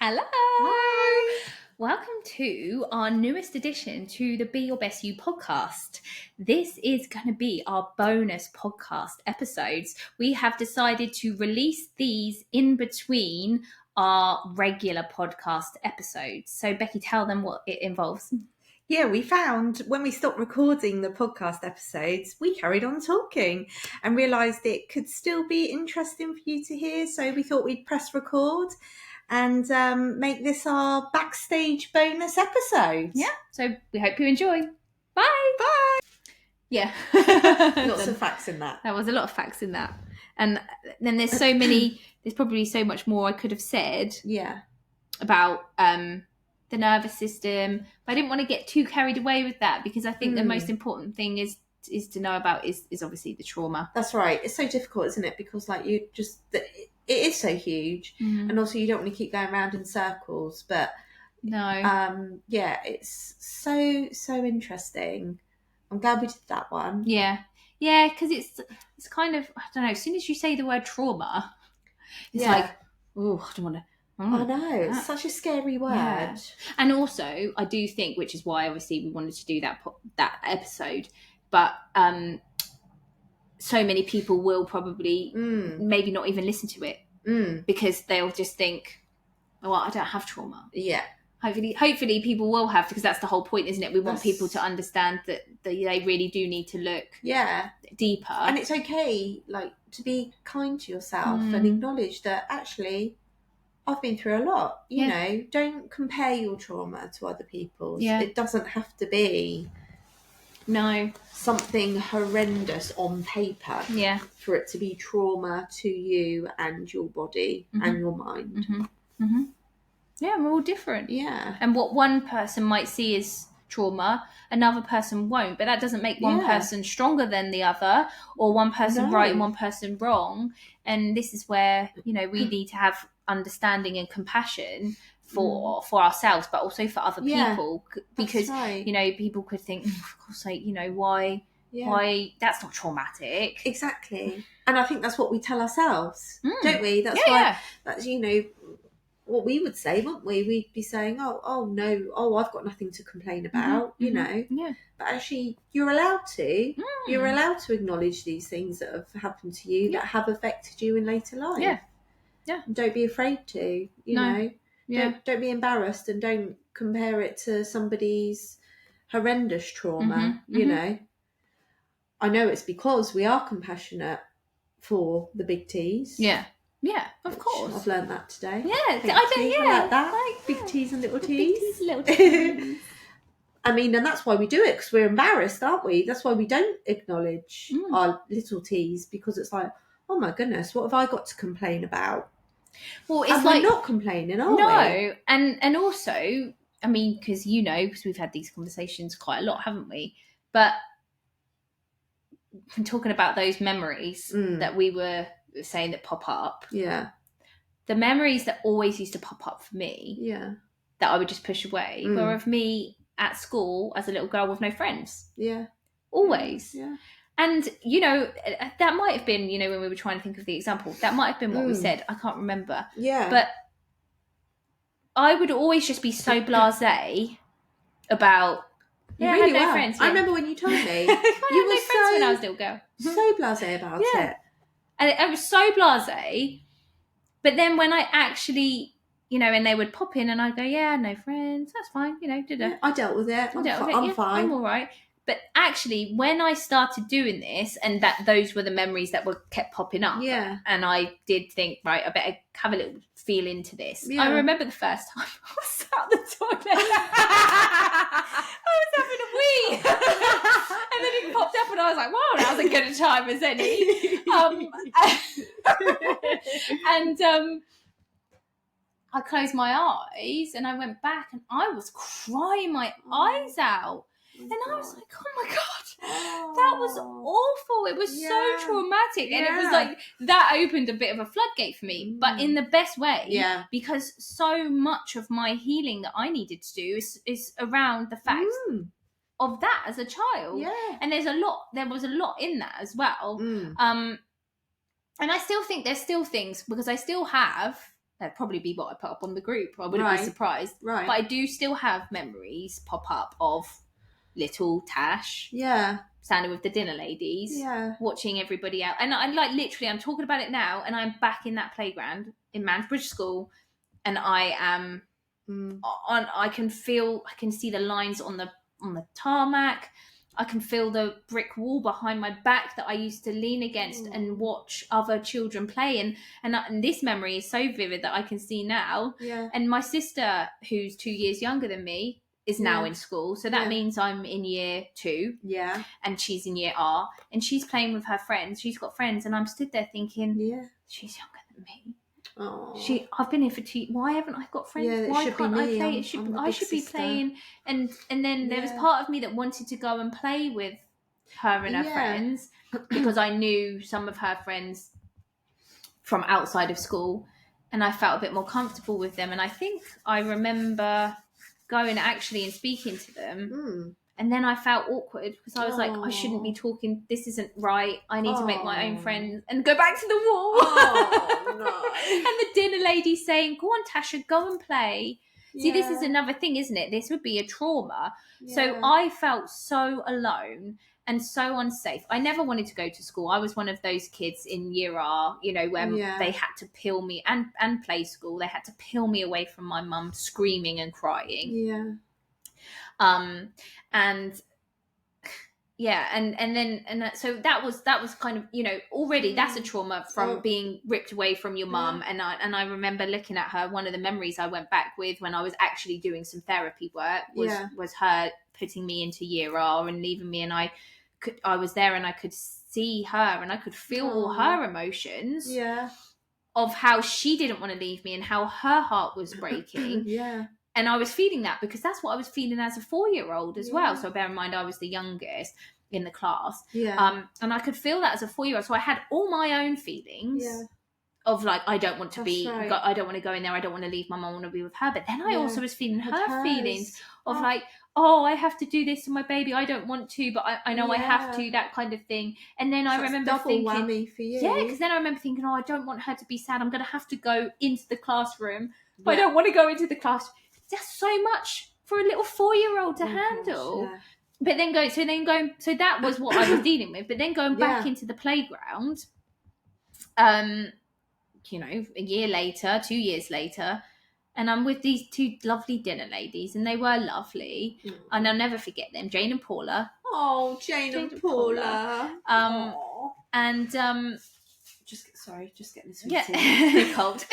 Hello! Hi! Welcome to our newest addition to the Be Your Best You podcast. This is going to be our bonus podcast episodes. We have decided to release these in between our regular podcast episodes. So, Becky, tell them what it involves. Yeah, we found when we stopped recording the podcast episodes, we carried on talking and realised it could still be interesting for you to hear. So we thought we'd press record and make this our backstage bonus episode. Yeah, so we hope you enjoy. Bye! Bye! Yeah. Lots of facts in that. There was a lot of facts in that. And then there's so many, there's probably so much more I could have said. Yeah. About the nervous system, but I didn't want to get too carried away with that because I think the most important thing is to know about is obviously the trauma. That's right. It's so difficult, isn't it? Because it is so huge, and also you don't want to keep going around in circles. But no, it's so interesting. I'm glad we did that one. Yeah, because it's kind of, I don't know. As soon as you say the word trauma, it's like, oh, I don't want to. I know, it's such a scary word. Yeah. And also, I do think, which is why obviously we wanted to do that episode, but so many people will probably maybe not even listen to it because they'll just think, oh, well, I don't have trauma. Yeah. Hopefully people will have, because that's the whole point, isn't it? We want people to understand that they really do need to look deeper. And it's okay, like, to be kind to yourself and acknowledge that actually I've been through a lot. You know, don't compare your trauma to other people's. Yeah. It doesn't have to be something horrendous on paper for it to be trauma to you and your body and your mind. Yeah, we're all different. Yeah. And what one person might see as trauma, another person won't. But that doesn't make one person stronger than the other, or one person right and one person wrong. And this is where, we need to have understanding and compassion for ourselves, but also for other people. Because, people could think, of course, like, why that's not traumatic. Exactly. And I think that's what we tell ourselves, don't we? That's why that's, what we would say, wouldn't we? We'd be saying, oh no, I've got nothing to complain about, Yeah. But actually, you're allowed to. You're allowed to acknowledge these things that have happened to you that have affected you in later life. Yeah. And don't be afraid to, know. Yeah. Don't be embarrassed, and don't compare it to somebody's horrendous trauma, you know. I know it's because we are compassionate for the big T's. Yeah, of course. I've learned that today. Yeah, I like that. Like, big T's and little T's. Big T's, little T's. I mean, and that's why we do it, because we're embarrassed, aren't we? That's why we don't acknowledge our little T's, because it's like, oh my goodness, what have I got to complain about? Well, it's and like, we're not complaining, are we? No, and also, I mean, because because we've had these conversations quite a lot, haven't we? But talking about those memories that we were saying that pop up, the memories that always used to pop up for me, that I would just push away, were of me at school as a little girl with no friends. Always. And that might have been, when we were trying to think of the example, that might have been what we said. I can't remember. But I would always just be so blasé about. Yeah, really I had no friends. I remember when you told me. You were no friends when I was a little girl. So blasé about it. And I was so blasé. But then when I actually, and they would pop in and I'd go, yeah, no friends, that's fine, I dealt with it. I'm fine. I'm all right. But actually, when I started doing this, and those were the memories that were kept popping up, and I did think, right, I better have a little feel into this. I remember the first time I was sat at the toilet. I was having a wee, and then it popped up, and I was like, wow, that was as good a time as any. And I closed my eyes, and I went back, and I was crying my eyes out. And I was like, oh my God, that was awful. It was so traumatic. And it was like, that opened a bit of a floodgate for me, but in the best way. Because so much of my healing that I needed to do is around the fact of that as a child. And there was a lot in that as well. And I still think there's still things, because I still have that'd probably be what I put up on the group. I wouldn't be surprised. Right. But I do still have memories pop up of little Tash. Yeah. Standing with the dinner ladies. Yeah. Watching everybody out. And I'm like, literally, I'm talking about it now, and I'm back in that playground in Mansbridge School, and I am I can see the lines on the tarmac. I can feel the brick wall behind my back that I used to lean against and watch other children play. And this memory is so vivid that I can see now. Yeah. And my sister, who's 2 years younger than me, is now in school. So that means I'm in year 2. Yeah. And she's in year R. And she's playing with her friends. She's got friends. And I'm stood there thinking, she's younger than me. Oh. I've been here for 2. Why haven't I got friends? Yeah, Why can't I play? I should be playing. And then there was part of me that wanted to go and play with her and her friends, because I knew some of her friends from outside of school, and I felt a bit more comfortable with them. And I think I remember going actually and speaking to them. And then I felt awkward because I was like, I shouldn't be talking. This isn't right. I need to make my own friends and go back to the wall. Oh, no. And the dinner lady saying, go on, Tasha, go and play. Yeah. See, this is another thing, isn't it? This would be a trauma. Yeah. So I felt so alone and so unsafe. I never wanted to go to school. I was one of those kids in year R, when they had to peel me, and play school. They had to peel me away from my mum, screaming and crying. Yeah. So that was kind of, already that's a trauma from being ripped away from your mum. And I remember looking at her. One of the memories I went back with when I was actually doing some therapy work was her putting me into year R and leaving me, and I was there and I could see her and I could feel all her emotions of how she didn't want to leave me and how her heart was breaking. And I was feeling that because that's what I was feeling as a 4-year-old as well. So bear in mind, I was the youngest in the class. And I could feel that as a 4-year-old. So I had all my own feelings of like, I don't want to I don't want to go in there. I don't want to leave my mum. I want to be with her. But then I also was feeling her feelings of like, I have to do this to my baby. I don't want to, but I know I have to, that kind of thing. And then I remember thinking, whammy for you. Yeah, because then I remember thinking, I don't want her to be sad. I'm going to have to go into the classroom. But I don't want to go into the class. That's so much for a little 4-year-old to handle. Gosh, But then so that was what I was dealing with. But then going back into the playground, a year later, 2 years later, and I'm with these 2 lovely dinner ladies, and they were lovely, and I'll never forget them, Jane and Paula. Oh, Jane and Paula. Just getting this cold.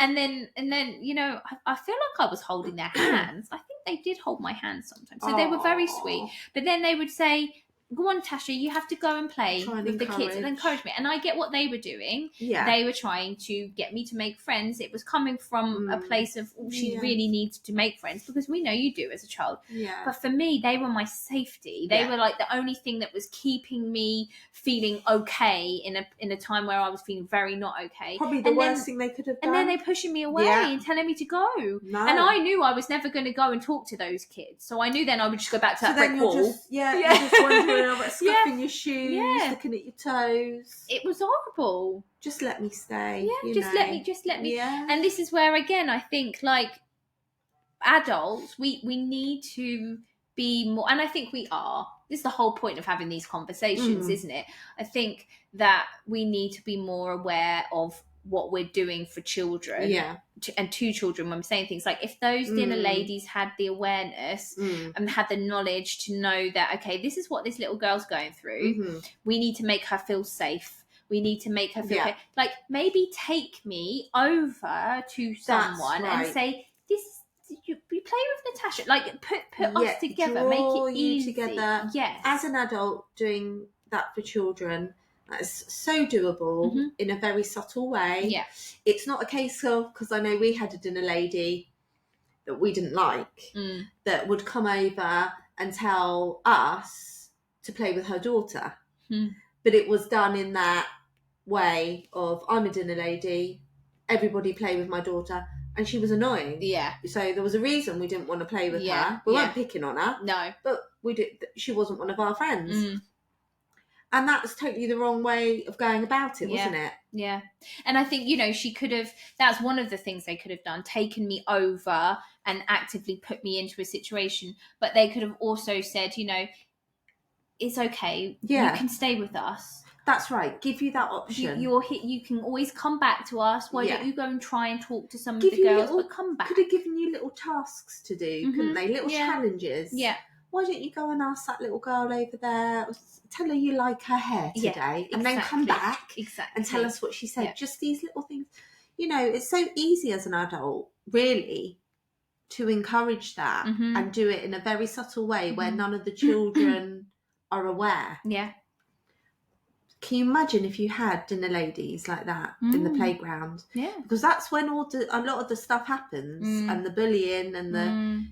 and then I feel like I was holding their hands. I think they did hold my hands sometimes, so they were very sweet. But then they would say, go on, Tasha, you have to go and play with the kids and encourage me. And I get what they were doing. They were trying to get me to make friends. It was coming from a place of, she really needs to make friends, because we know you do as a child. But for me, they were my safety. They were like the only thing that was keeping me feeling okay in a time where I was feeling very not okay. Probably the worst thing they could have done. And then they pushing me away and telling me to go. No. And I knew I was never going to go and talk to those kids. So I knew then I would just go back to that brick wall. You're just wondering about scuffing your shoes, looking at your toes. It was horrible. Just let me stay. Just let me. And this is where, again, I think, like, adults, we need to be more, and I think we are. This is the whole point of having these conversations, isn't it? I think that we need to be more aware of what we're doing for children and to children when we're saying things like, if those dinner ladies had the awareness and had the knowledge to know that, okay, this is what this little girl's going through, we need to make her feel safe, we need to make her feel okay. Like, maybe take me over to someone and say, this, you play with Natasha, like put us together, make it easy together. As an adult doing that for children, that's so doable in a very subtle way. It's not a case of, because I know we had a dinner lady that we didn't like that would come over and tell us to play with her daughter, but it was done in that way of, I'm a dinner lady, everybody play with my daughter. And she was annoying. So there was a reason we didn't want to play with her. We weren't picking on her. No. But we did. She wasn't one of our friends. And that was totally the wrong way of going about it, wasn't it? Yeah. And I think, she could have, that's one of the things they could have done, taken me over and actively put me into a situation. But they could have also said, it's okay. Yeah. You can stay with us. That's right. Give you that option. You can always come back to us. Why don't you go and try and talk to some of the girls, but come back. Could have given you little tasks to do, couldn't they? Little challenges. Yeah. Why don't you go and ask that little girl over there, tell her you like her hair today, and then come back and tell us what she said. Yeah. Just these little things. It's so easy as an adult, really, to encourage that and do it in a very subtle way where none of the children are aware. Yeah. Can you imagine if you had dinner ladies like that in the playground? Yeah. Because that's when a lot of the stuff happens and the bullying and the,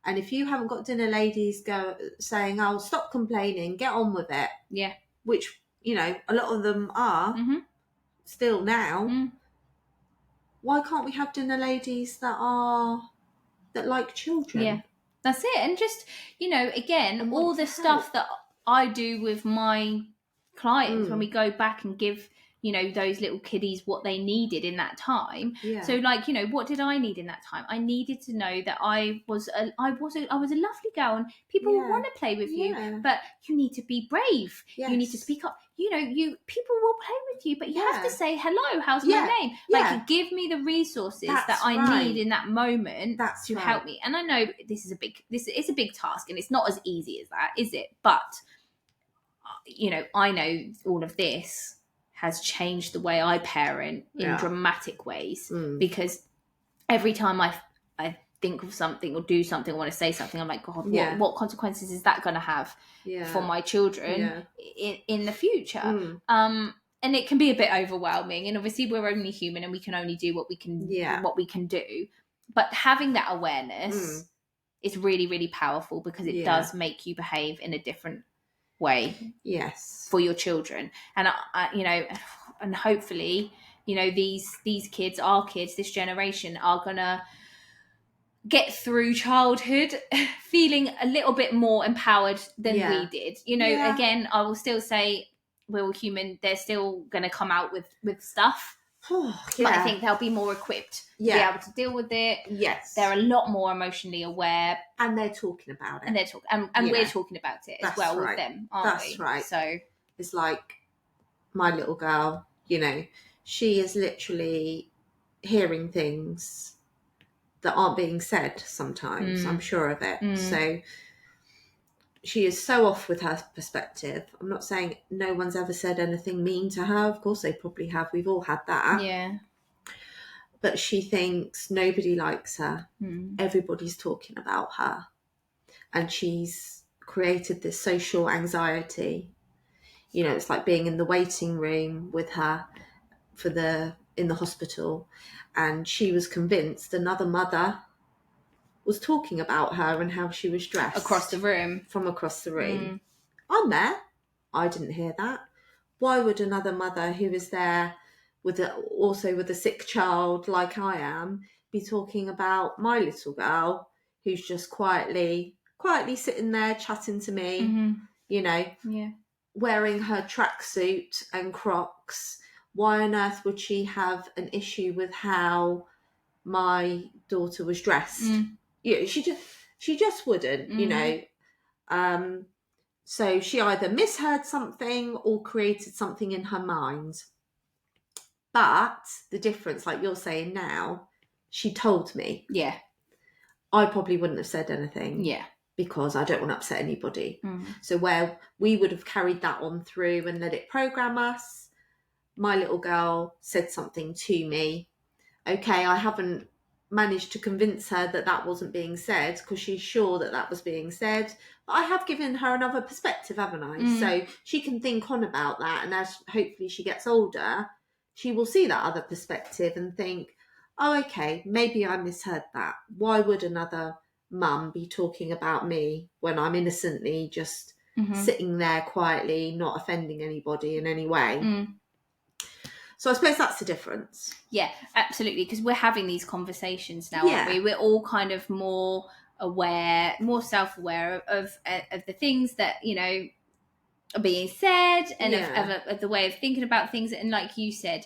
and if you haven't got dinner ladies saying, oh, stop complaining, get on with it. Yeah. Which, a lot of them are still now. Why can't we have dinner ladies that like children? Yeah. That's it. And just, again, all the stuff that I do with my clients when we go back and give those little kiddies what they needed in that time. So what did I need in that time? I needed to know that I was a lovely girl and people want to play with you, but you need to be brave. You need to speak up. People will play with you, but you have to say hello, how's my name? Give me the resources that I need in that moment to help me. And I know this is a big task and it's not as easy as that, is it? But I know all of this has changed the way I parent in dramatic ways because every time I think of something or do something, I want to say something, I'm like, God, what consequences is that going to have for my children in the future? And it can be a bit overwhelming. And obviously we're only human and we can only do what we can do. But having that awareness is really, really powerful because it does make you behave in a different way for your children. And and hopefully these kids, our kids, this generation are gonna get through childhood feeling a little bit more empowered than we did. Again, I will still say we're all human. They're still gonna come out with stuff. But I think they'll be more equipped to be able to deal with it. Yes. They're a lot more emotionally aware. And they're talking about it. And we're talking about it as well with them, aren't we? That's right. So it's like my little girl, she is literally hearing things that aren't being said sometimes. I'm sure of it. So she is so off with her perspective. I'm not saying no one's ever said anything mean to her. Of course they probably have. We've all had that. Yeah. But she thinks nobody likes her. Everybody's talking about her. And she's created this social anxiety. It's like being in the waiting room with her in the hospital. And she was convinced another mother was talking about her and how she was dressed. From across the room. I'm there. I didn't hear that. Why would another mother who is there also with a sick child like I am be talking about my little girl who's just quietly sitting there chatting to me, wearing her tracksuit and Crocs? Why on earth would she have an issue with how my daughter was dressed? She just wouldn't, so she either misheard something or created something in her mind. But the difference, like you're saying now, she told me. Yeah. I probably wouldn't have said anything. Yeah. Because I don't want to upset anybody. So where we would have carried that on through and let it program us, my little girl said something to me. Okay, I haven't managed to convince her that wasn't being said because she's sure that was being said. But I have given her another perspective, haven't I? So she can think on about that. And as hopefully she gets older, she will see that other perspective and think, oh, okay, maybe I misheard that. Why would another mum be talking about me when I'm innocently just sitting there quietly, not offending anybody in any way? So I suppose that's the difference. Yeah, absolutely. Because we're having these conversations now, aren't we? We're all kind of more aware, more self-aware of the things that, being said and Yeah. of the way of thinking about things. And like you said,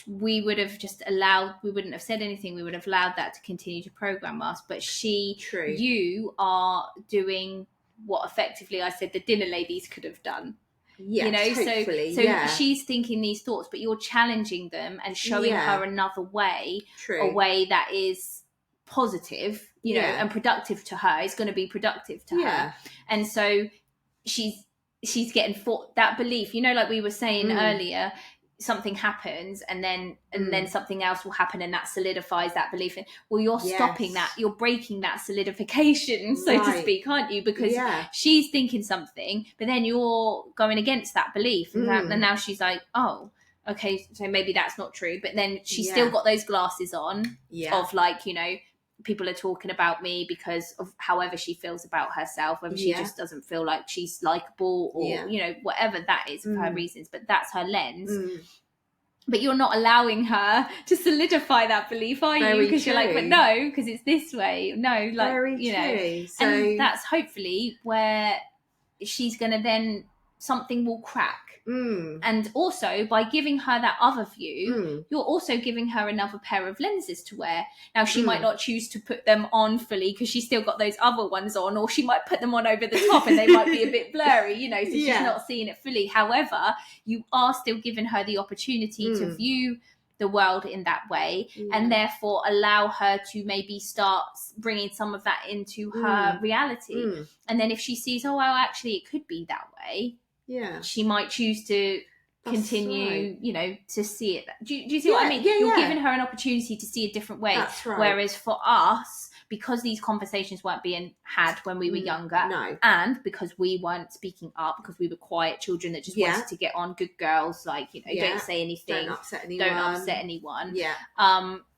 we wouldn't have said anything. We would have allowed that to continue to program us. But True. you are doing what effectively I said the dinner ladies could have done. Yes, hopefully, so she's thinking these thoughts, but you're challenging them and showing her another way, True. a way that is positive, you know, Yeah. and productive to her. It's going to be productive to her. And so she's getting that belief, you know, like we were saying earlier, something happens and then something else will happen, and that solidifies that belief. And well, you're stopping that, you're breaking that solidification, so to speak, aren't you? Because she's thinking something, but then you're going against that belief, and now she's like, oh, okay, so maybe that's not true. But then she's still got those glasses on of like, you know, people are talking about me because of however she feels about herself, whether she just doesn't feel like she's likable or you know, whatever that is for her reasons, but that's her lens. But you're not allowing her to solidify that belief, are you? Because you're like, but no, because it's this way. No, like, very you know, true. So and that's hopefully where she's going to then, something will crack. And also by giving her that other view, you're also giving her another pair of lenses to wear. Now she might not choose to put them on fully because she's still got those other ones on, or she might put them on over the top and they might be a bit blurry, you know, so she's not seeing it fully. However, you are still giving her the opportunity to view the world in that way, and therefore allow her to maybe start bringing some of that into her reality. And then if she sees, oh well, actually it could be that way, she might choose to continue, you know, to see it. Do you see what I mean? You're giving her an opportunity to see a different way. That's right. Whereas for us, because these conversations weren't being had when we were younger, and because we weren't speaking up, because we were quiet children that just wanted to get on, good girls, like, you know, don't say anything, don't upset anyone.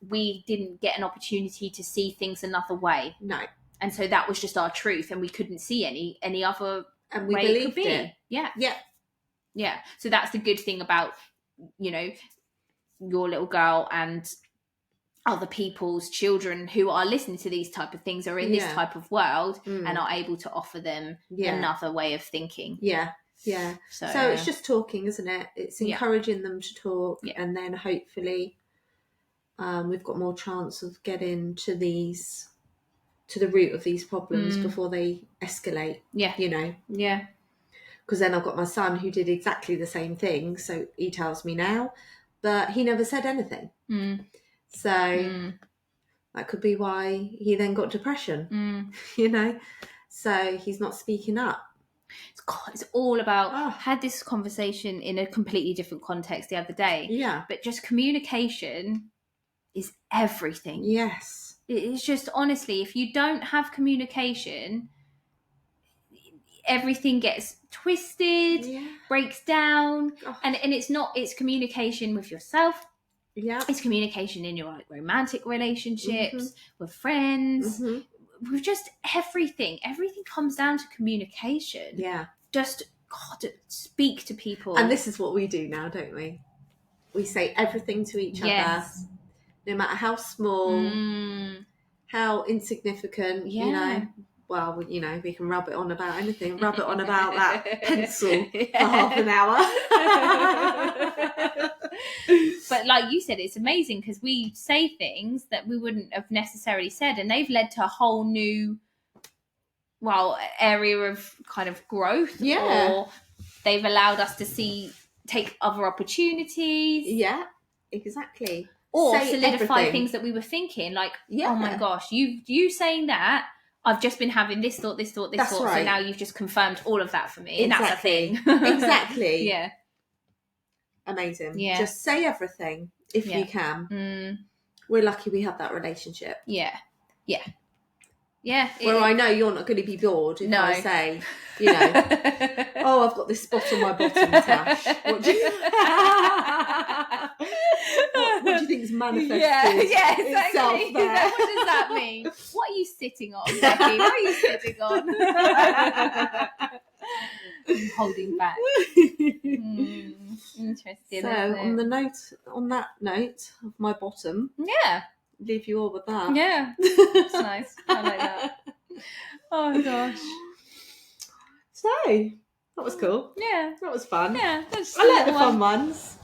We didn't get an opportunity to see things another way. No. And so that was just our truth, and we couldn't see any other and we way believed it could be. Yeah. So that's the good thing about, you know, your little girl and other people's children who are listening to these type of things, or in this type of world, and are able to offer them another way of thinking. So it's just talking, isn't it? It's encouraging them to talk, and then hopefully we've got more chance of getting to the root of these problems before they escalate. You know. Because then I've got my son who did exactly the same thing, so he tells me now, but he never said anything. So that could be why he then got depression, you know? So he's not speaking up. It's all about, I had this conversation in a completely different context the other day. But just communication is everything. Yes. It's just, honestly, if you don't have communication, everything gets twisted, breaks down, and it's communication with yourself. It's communication in your romantic relationships, with friends, with just everything. Everything comes down to communication. Just speak to people. And this is what we do now, don't we? We say everything to each other, no matter how small, how insignificant, you know. Well, you know, we can rub it on about anything. Rub it on about that pencil for half an hour. But like you said, it's amazing because we say things that we wouldn't have necessarily said, and they've led to a whole new, area of kind of growth. Or they've allowed us to take other opportunities. Exactly. Or solidify things that we were thinking, like, oh my gosh, you saying that, I've just been having this thought. Right. So now you've just confirmed all of that for me. And that's a thing. Exactly. Yeah. Amazing. Just say everything if you can. We're lucky we have that relationship. Where I know you're not going to be bored if I say, you know, oh, I've got this spot on my bottom, Tash. What do you think is manifested itself there? What does that mean? What are you sitting on, Becky? What are you sitting on? I'm holding back. Interesting. So on that note of my bottom, leave you all with that. It's nice. I like that. Oh gosh. So That was cool. Yeah. That was fun. Yeah. That's I like the fun ones.